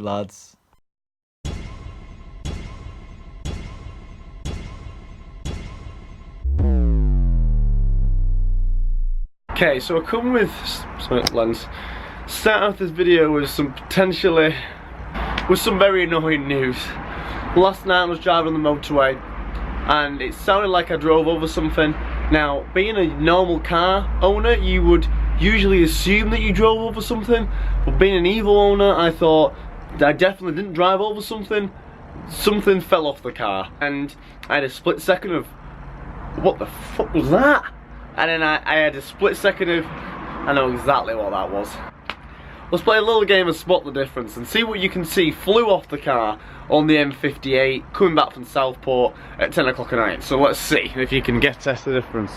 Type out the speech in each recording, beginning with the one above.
lads. Okay, so I come with some lens. Start off this video with some very annoying news. Last night I was driving on the motorway and it sounded like I drove over something. Now, being a normal car owner, you would usually assume that you drove over something, but being an EVO owner, I thought I definitely didn't drive over something. Something fell off the car and I had a split second of, what the fuck was that? And then I had a split second of, I know exactly what that was. Let's play a little game of spot the difference and see what you can see flew off the car on the M58 coming back from Southport at 10 o'clock at night. So let's see if you can test the difference.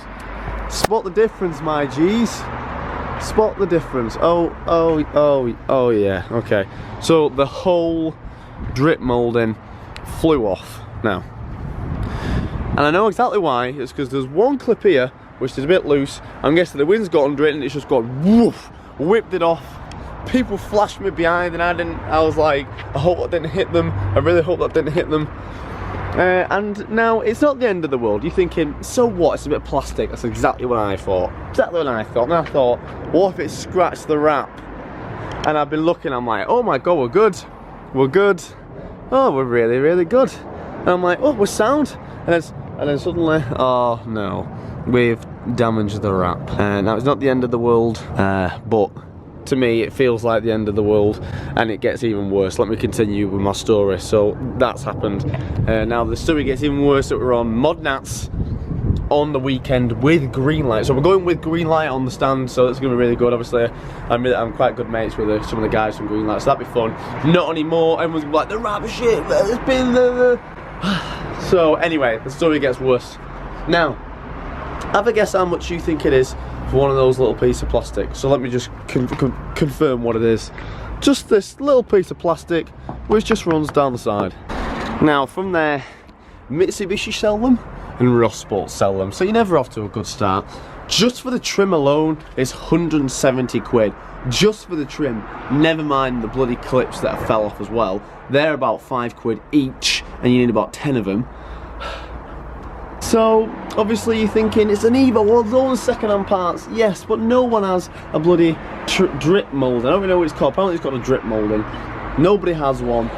Spot the difference, my G's. Spot the difference. Oh yeah, okay. So the whole drip moulding flew off now. And I know exactly why. It's because there's one clip here which is a bit loose. I'm guessing the wind's got under it and it's just gone woof, whipped it off. People flashed me behind and I didn't. I was like, I hope that didn't hit them. I really hope that didn't hit them. And now it's not the end of the world. You're thinking, so what? It's a bit of plastic. That's exactly what I thought. Exactly what I thought. And I thought, what if it scratched the wrap? And I've been looking. I'm like, oh my god, we're good. We're good. Oh, we're really, really good. And I'm like, oh, we're sound. And then suddenly, oh no, we've damaged the wrap. Now it's not the end of the world, but to me it feels like the end of the world, and it gets even worse. Let me continue with my story. So that's happened. Now the story gets even worse. That we're on Modnats on the weekend with green light. So we're going with green light on the stand, so that's going to be really good. Obviously I'm quite good mates with some of the guys from green light, so that'd be fun. Not anymore. Everyone's gonna be like, the wrap is shit, it's been So anyway, the story gets worse. Now, have a guess how much you think it is for one of those little pieces of plastic. So let me just confirm what it is. Just this little piece of plastic which just runs down the side. Now from there, Mitsubishi sell them and Ross Sports sell them, so you're never off to a good start. Just for the trim alone, it's 170 quid. Just for the trim, never mind the bloody clips that fell off as well. They're about 5 quid each and you need about 10 of them. So obviously you're thinking it's an EVO, well those second-hand parts, yes, but no one has a bloody drip moulding. I don't even know what it's called. Apparently it's got a drip moulding. Nobody has one.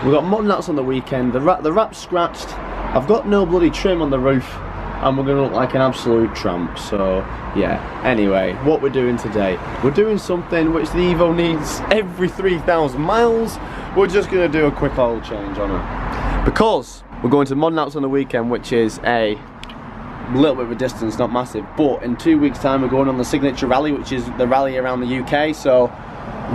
We've got Modnats on the weekend. The wrap's scratched. I've got no bloody trim on the roof, and we're gonna look like an absolute tramp. So yeah. Anyway, what we're doing today, we're doing something which the EVO needs every 3,000 miles. We're just gonna do a quick oil change on it because we're going to Modnats on the weekend, which is a little bit of a distance, not massive, but in 2 weeks time we're going on the signature rally, which is the rally around the UK, so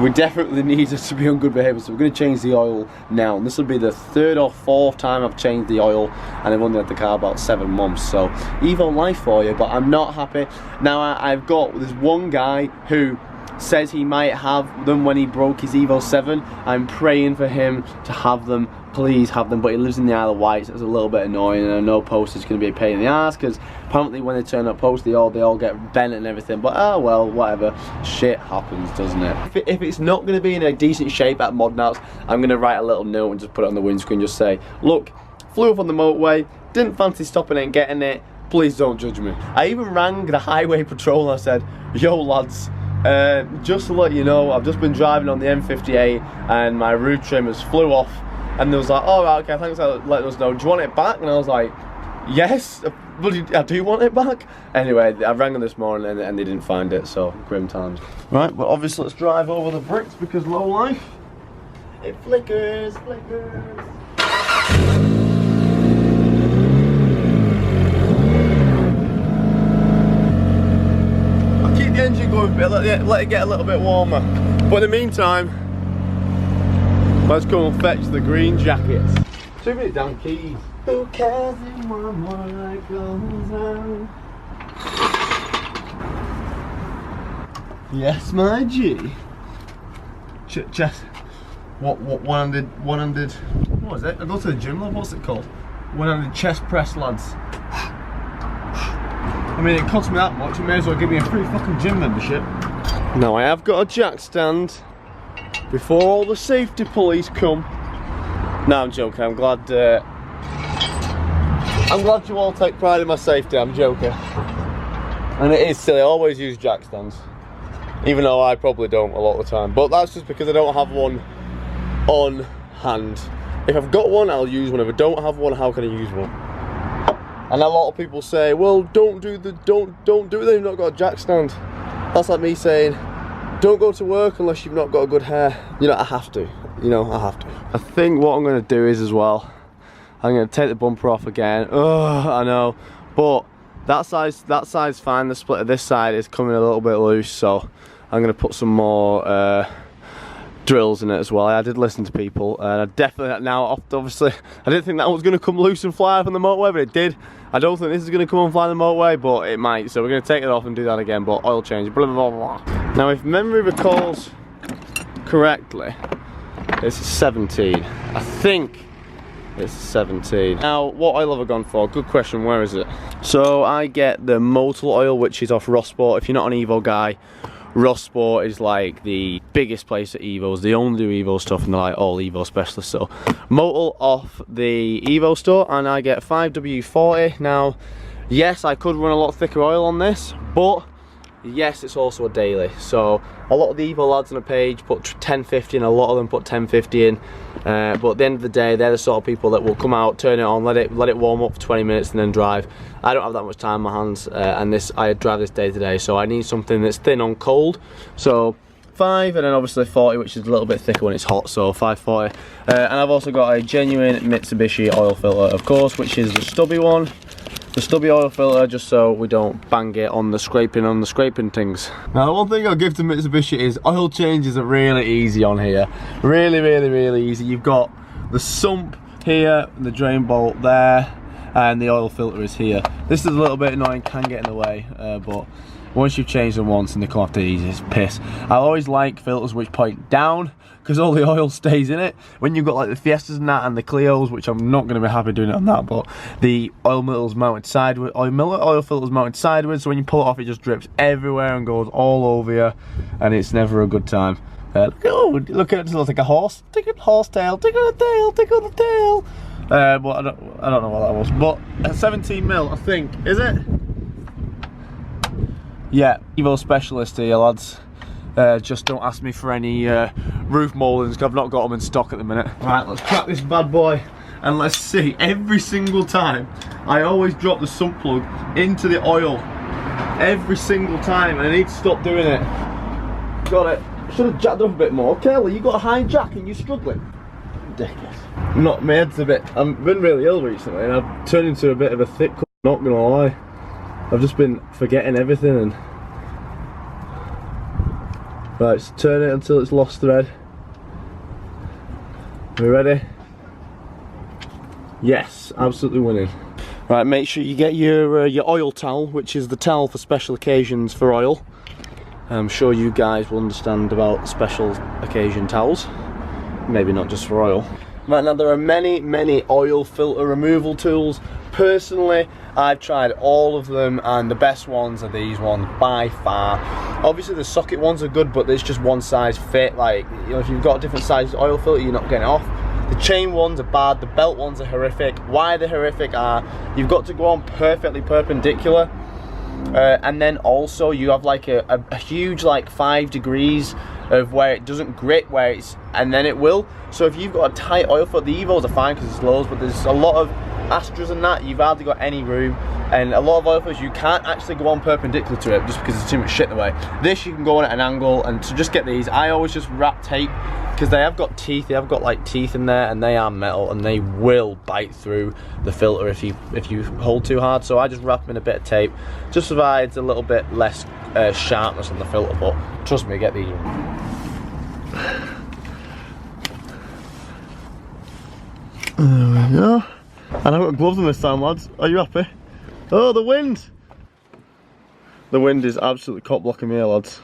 we definitely need us to be on good behaviour. So we're going to change the oil now, and this will be the 3rd or 4th time I've changed the oil, and I've only had the car about 7 months. So EVO Life for you, but I'm not happy. Now I've got this one guy who says he might have them when he broke his EVO 7. I'm praying for him to have them. Please have them, but he lives in the Isle of Wight, so it's a little bit annoying, and I know post is going to be a pain in the ass because apparently when they turn up post they all get bent and everything, but oh well, whatever, shit happens, doesn't it? If it's not going to be in a decent shape at Modnats, I'm going to write a little note and just put it on the windscreen, just say, look, flew up on the motorway, didn't fancy stopping it and getting it, please don't judge me. I even rang the highway patrol and I said, yo lads, just to let you know, I've just been driving on the M58 and my roof trim has flew off. And they was like, oh right, okay, thanks for letting us know. Do you want it back? And I was like, yes, I do want it back. Anyway, I rang them this morning and they didn't find it, so grim times. Right, but obviously let's drive over the bricks because low life, it flickers. I'll keep the engine going, let it get a little bit warmer. But in the meantime, let's go and fetch the green jackets. Too many damn keys. Who cares if one more light goes out? Yes, my G. Chest. What? One-handed. What was it? I go to the gym, lad. What's it called? One-handed chest press, lads. I mean, it costs me that much. You may as well give me a free fucking gym membership. Now I have got a jack stand before all the safety police come. No, I'm joking. I'm glad you all take pride in my safety. I'm joking. And it is silly. I always use jack stands, even though I probably don't a lot of the time. But that's just because I don't have one on hand. If I've got one, I'll use one. If I don't have one, how can I use one? And a lot of people say, well, don't do it. They've not got a jack stand. That's like me saying, don't go to work unless you've not got a good hair. You know, I have to. You know, I have to. I think what I'm going to do is as well, I'm going to take the bumper off again. Oh, I know, but that side's fine. The split of this side is coming a little bit loose, so I'm going to put some more drills in it as well. I did listen to people, and I definitely now obviously I didn't think that was going to come loose and fly off on the motorway, but it did. I don't think this is going to come and fly on the motorway, but it might. So we're going to take it off and do that again. But oil change, blah blah blah blah. Now, if memory recalls correctly, it's 17. I think it's 17. Now, what oil have I gone for? Good question. Where is it? So I get the Motul oil, which is off Rossport. If you're not an Evo guy, Rossport is like the biggest place at Evos. They only do Evo stuff, and they're like all Evo specialists. So Motul off the Evo store, and I get 5W40. Now, yes, I could run a lot thicker oil on this, but yes, it's also a daily. So a lot of the Evo lads on the page put 1050 in, a lot of them put 1050 in. But at the end of the day, they're the sort of people that will come out, turn it on, let it warm up for 20 minutes and then drive. I don't have that much time on my hands, and I drive this day to day, so I need something that's thin on cold. So 5, and then obviously 40, which is a little bit thicker when it's hot, so 540. And I've also got a genuine Mitsubishi oil filter, of course, which is the stubby one. The stubby oil filter, just so we don't bang it on the scraping things. Now, the one thing I'll give to Mitsubishi is oil changes are really easy on here. Really easy. You've got the sump here, the drain bolt there, and the oil filter is here. This is a little bit annoying, can get in the way, but once you've changed them once and they come off the easiest piss. I always like filters which point down, because all the oil stays in it. When you've got like the Fiestas and that, and the Clios, which I'm not going to be happy doing it on that, but the oil filter's mounted sideways, oil filter's mounted sideways, so when you pull it off, it just drips everywhere and goes all over you, and it's never a good time. Look at it, it looks like a horse. Tickle horse tail, tickle the tail, tickle the tail. But I don't know what that was. But a 17mm, I think, is it? Yeah, Evo specialist here, lads. Just don't ask me for any roof mouldings, because I've not got them in stock at the minute. Right, let's crack this bad boy and let's see. Every single time, I always drop the sump plug into the oil. Every single time, and I need to stop doing it. Got it. Should have jacked up a bit more. Kelly, you got a high jack and you're struggling. Ridiculous. My head's a bit. I've been really ill recently, and I've turned into a bit of a thick cunt, not gonna lie. I've just been forgetting everything, and right, so turn it until it's lost thread. Are we ready? Yes, absolutely winning. Right, make sure you get your oil towel, which is the towel for special occasions for oil. I'm sure you guys will understand about special occasion towels. Maybe not just for oil. Right, now there are many oil filter removal tools. Personally, I've tried all of them, and the best ones are these ones by far. Obviously the socket ones are good, but there's just one size fit. Like, you know, if you've got a different size oil filter, you're not getting it off. The chain ones are bad, the belt ones are horrific. Why they're horrific are, you've got to go on perfectly perpendicular, and then also you have like a huge like 5 degrees of where it doesn't grit, where it's, and then it will. So if you've got a tight oil filter, the Evos are fine because it's lows, but there's a lot of Astras and that, you've hardly got any room, and a lot of oil filters you can't actually go on perpendicular to it just because there's too much shit in the way. This you can go on at an angle, and to just get these, I always just wrap tape, because they have got teeth, they have got like teeth in there, and they are metal, and they will bite through the filter if you hold too hard. So I just wrap them in a bit of tape, just provides a little bit less sharpness on the filter, but trust me, get these. There we go. And I've got gloves on this time, lads. Are you happy? Oh, the wind! The wind is absolutely cock blocking me here, lads.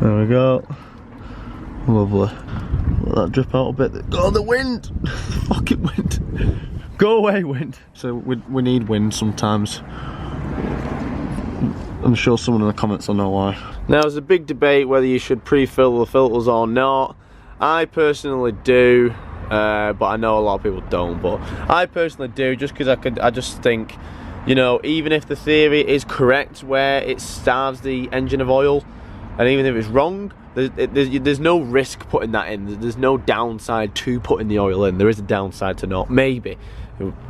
There we go. Lovely. Let that drip out a bit. Oh, the wind! Fucking wind. Go away, wind. So we need wind sometimes. I'm sure someone in the comments will know why. Now, there's a big debate whether you should pre-fill the filters or not. I personally do, but I know a lot of people don't. But I personally do, just because I just think, you know, even if the theory is correct where it starves the engine of oil, and even if it's wrong, there's no risk putting that in. There's no downside to putting the oil in. There is a downside to not. Maybe.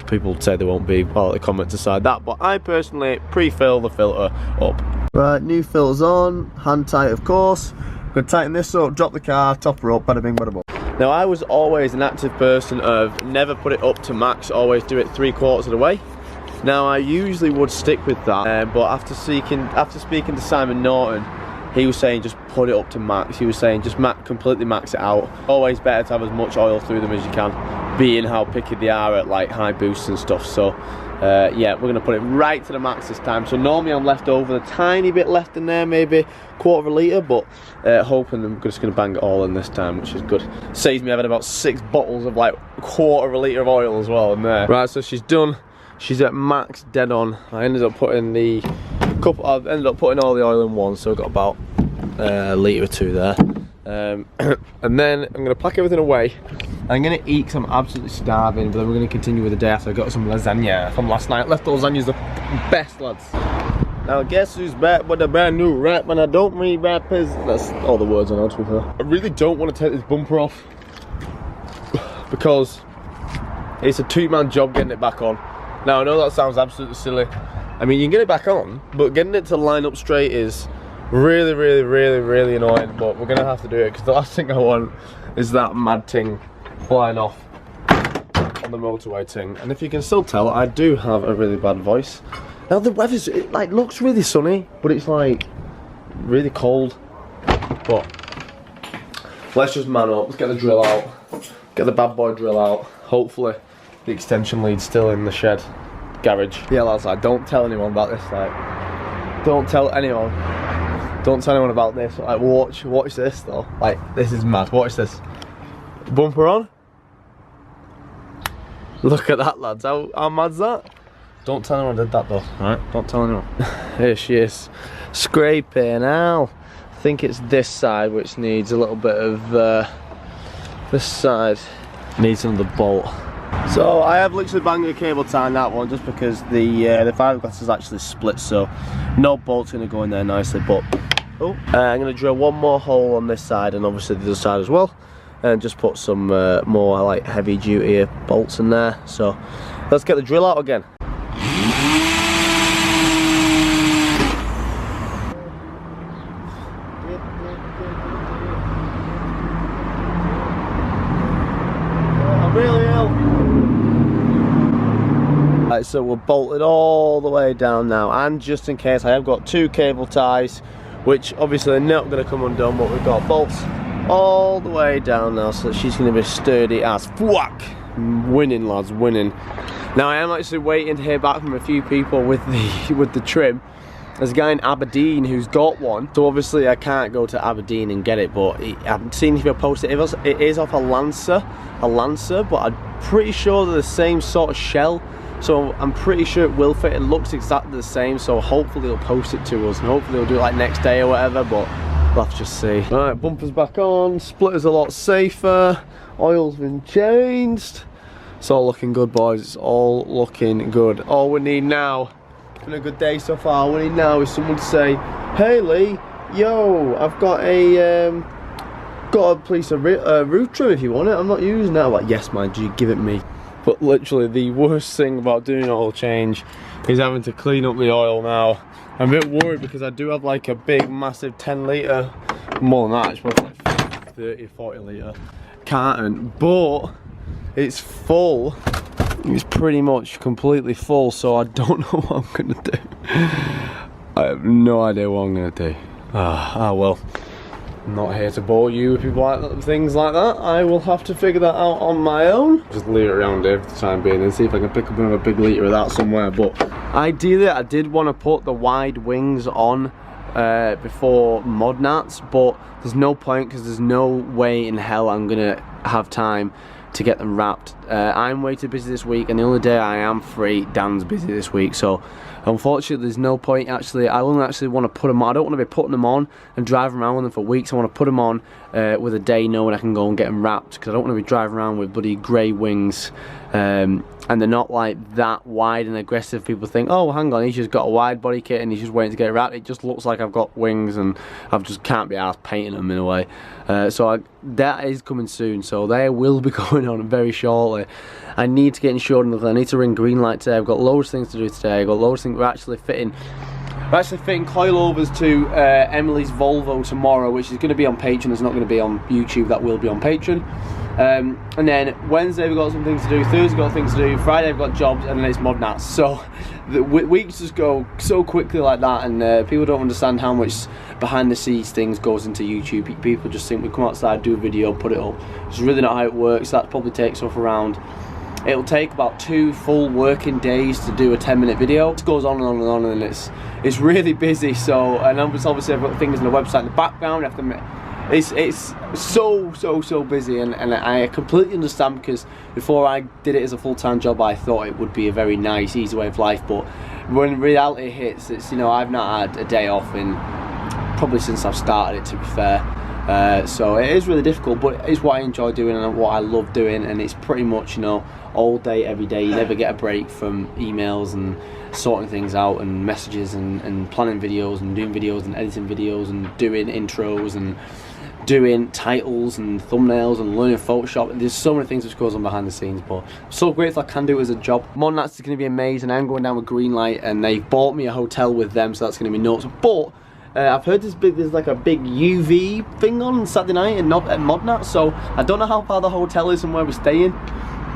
People say there won't be, well, the comments decide that, but I personally pre-fill the filter up. Right, new filter's on, hand tight of course. I'm going to tighten this up, drop the car, top her up, bada bing, bada boom. Now I was always an active person of never put it up to max, always do it 3/4 of the way. Now I usually would stick with that, but after speaking to Simon Norton, he was saying just put it up to max. He was saying just completely max it out. Always better to have as much oil through them as you can, being how picky they are at like high boosts and stuff. So yeah, we're gonna put it right to the max this time. So normally I'm left over a tiny bit left in there, maybe 1/4 litre, but hoping I'm just gonna bang it all in this time, which is good. Saves me having about 6 bottles of like 1/4 litre of oil as well in there. Right, so she's done. She's at max, dead on. I ended up putting all the oil in one, so I've got about a litre or 2 there. And then I'm gonna pack everything away. I'm gonna eat because I'm absolutely starving, but then we're gonna continue with the day after. I got some lasagna from last night. Left those lasagnas the best, lads. Now guess who's back with a brand new rap, and I don't mean rappers. That's all the words I know, to be fair. I really don't want to take this bumper off because it's a 2-man job getting it back on. Now I know that sounds absolutely silly. I mean, you can get it back on, but getting it to line up straight is really, really, really, really annoying. But we're gonna have to do it because the last thing I want is that mad thing flying off on the motorway thing. And if you can still tell, I do have a really bad voice. Now the weather's, it like looks really sunny, but it's like really cold. But let's just man up. Let's get the drill out. Get the bad boy drill out. Hopefully the extension lead's still in the shed. Garage. Yeah, lads, like, don't tell anyone about this. Like, don't tell anyone. Don't tell anyone about this. Like, watch this though. Like, this is mad. Watch this. Bumper on. Look at that, lads. How mad's that? Don't tell anyone I did that though. Alright, don't tell anyone. Here she is. Scraping now. I think it's this side which needs a little bit of this side needs another bolt. So I have literally banged the cable tie on that one just because the fiberglass is actually split, so no bolt's going to go in there nicely. But I'm going to drill one more hole on this side and obviously the other side as well, and just put some more like heavy duty bolts in there. So let's get the drill out again. I'm really ill. Right, so we're bolted all the way down now, and just in case, I have got 2 cable ties, which obviously are not going to come undone, but we've got bolts all the way down now, so she's going to be sturdy as fuck. Winning, lads, winning. Now I am actually waiting to hear back from a few people with the trim. There's a guy in Aberdeen who's got one, so obviously I can't go to Aberdeen and get it, but I've seen if I post it. It is off a Lancer, but I'm pretty sure they're the same sort of shell. So I'm pretty sure it will fit. It looks exactly the same, so hopefully he'll post it to us, and hopefully he'll do it like next day or whatever, but we'll have to just see. Alright, bumper's back on, splitter's a lot safer, oil's been changed. It's all looking good, boys. It's all looking good. All we need now, it's been a good day so far, all we need now is someone to say, hey Lee, yo, I've got a piece of roof trim if you want it, I'm not using that. I'm like, yes man, you give it me. But literally the worst thing about doing an oil change is having to clean up the oil now. I'm a bit worried because I do have like a big massive 10 litre, more than that, it's probably like 30 or 40 litre carton, but it's full. It's pretty much completely full, so I don't know what I'm gonna do. I have no idea what I'm gonna do. Well. I'm not here to bore you with people like that, things like that. I will have to figure that out on my own. Just leave it around here for the time being and see if I can pick up another big litre of that somewhere. But ideally I did want to put the wide wings on before Modnats, but there's no point because there's no way in hell I'm gonna have time to get them wrapped. I'm way too busy this week, and the only day I am free, Dan's busy this week, so Unfortunately, there's no point actually. I only actually want to put them on. I don't want to be putting them on and driving around with them for weeks. I want to put them on with a day knowing I can go and get them wrapped, because I don't want to be driving around with bloody grey wings. And they're not like that wide and aggressive. People think, oh, hang on, he's just got a wide body kit and he's just waiting to get it wrapped. It just looks like I've got wings and I just can't be arsed painting them in a way. That is coming soon, so they will be going on very shortly. I need to get insured, and I need to ring Greenlight today. I've got loads of things to do today. I've got loads of things. We're actually fitting coilovers to Emily's Volvo tomorrow, which is going to be on Patreon. It's not going to be on YouTube. That will be on Patreon. And then Wednesday we've got some things to do, Thursday we've got things to do, Friday I've got jobs, and then it's mod nats. So the weeks just go so quickly like that, and people don't understand how much behind the scenes things goes into YouTube. People just think we come outside, do a video, put it up. It's really not how it works. That probably takes off around, it'll take about 2 full working days to do a 10-minute video. It goes on and on and on, and it's really busy. So, and obviously I've got things on the website in the background. I have to, it's so busy, and I completely understand, because before I did it as a full-time job I thought it would be a very nice, easy way of life, but when reality hits, it's, you know, I've not had a day off in probably since I've started it, to be fair. So it is really difficult, but it's what I enjoy doing and what I love doing, and it's pretty much, you know, all day every day. You never get a break from emails and sorting things out and messages and planning videos and doing videos and editing videos and doing intros and doing titles and thumbnails and learning Photoshop. There's so many things which goes on behind the scenes, but I'm so grateful I can do it as a job. Mod nats is going to be amazing. I'm going down with Greenlight, and they've bought me a hotel with them, so that's going to be nuts. But I've heard there's like a big UV thing on Saturday night at mod nats, so I don't know how far the hotel is from where we're staying.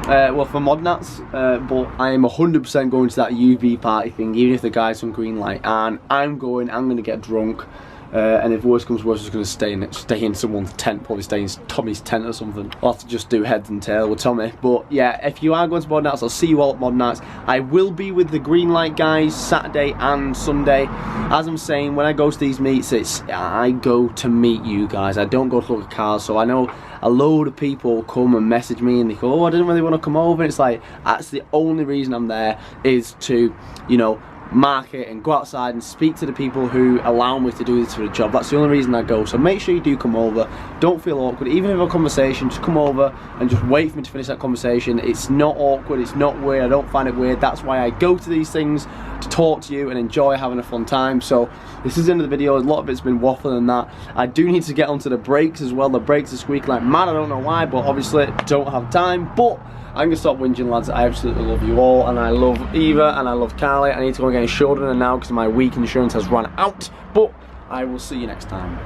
Well, for mod nats, but I am 100% going to that UV party thing, even if the guy's from Greenlight, and I'm going to get drunk. And if worse comes worse, I'm just going to stay in someone's tent, probably stay in Tommy's tent or something. I'll have to just do heads and tail with Tommy. But yeah, if you are going to mod nats, I'll see you all at mod nats. I will be with the Greenlight guys Saturday and Sunday. As I'm saying, when I go to these meets, I go to meet you guys. I don't go to look at cars. So I know a load of people come and message me and they go, oh, I didn't really want to come over. And it's like, that's the only reason I'm there, is to, you know, market and go outside and speak to the people who allow me to do this for a job. That's the only reason I go. So make sure you do come over. Don't feel awkward. Even if a conversation, just come over and just wait for me to finish that conversation. It's not awkward, it's not weird. I don't find it weird. That's why I go to these things, to talk to you and enjoy having a fun time. So this is the end of the video. A lot of it's been waffling and that. I do need to get onto the brakes as well. The brakes are squeaking like mad. I don't know why, but obviously don't have time. But I'm going to stop whinging, lads. I absolutely love you all, and I love Eva, and I love Carly. I need to go and get insured now because my week insurance has run out, but I will see you next time.